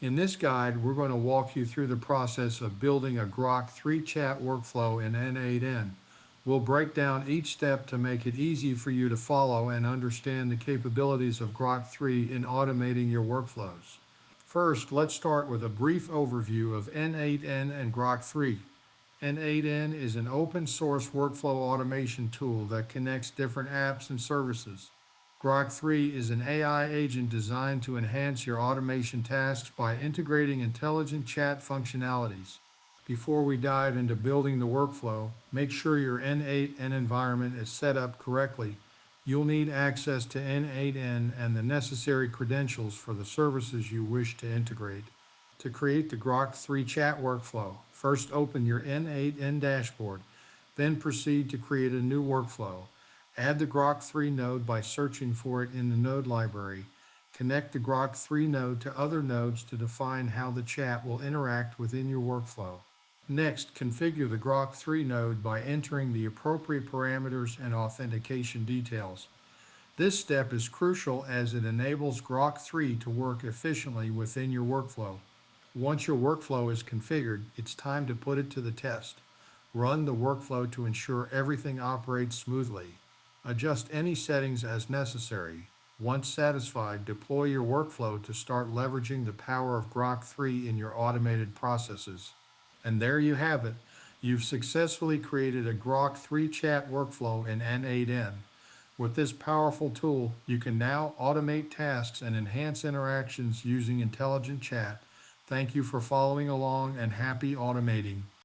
In this guide, we're going to walk you through the process of building a Grok 3 chat workflow in N8N. We'll break down each step to make it easy for you to follow and understand the capabilities of Grok 3 in automating your workflows. First, let's start with a brief overview of N8N and Grok 3. N8N is an open source workflow automation tool that connects different apps and services. Grok 3 is an AI agent designed to enhance your automation tasks by integrating intelligent chat functionalities. Before we dive into building the workflow, make sure your N8N environment is set up correctly. You'll need access to N8N and the necessary credentials for the services you wish to integrate. To create the Grok 3 chat workflow, first open your N8N dashboard, then proceed to create a new workflow. Add the Grok 3 node by searching for it in the node library. Connect the Grok 3 node to other nodes to define how the chat will interact within your workflow. Next, configure the Grok 3 node by entering the appropriate parameters and authentication details. This step is crucial as it enables Grok 3 to work efficiently within your workflow. Once your workflow is configured, it's time to put it to the test. Run the workflow to ensure everything operates smoothly. Adjust any settings as necessary. Once satisfied, deploy your workflow to start leveraging the power of Grok 3 in your automated processes. And there you have it. You've successfully created a Grok 3 chat workflow in N8N. With this powerful tool, you can now automate tasks and enhance interactions using intelligent chat. Thank you for following along and happy automating.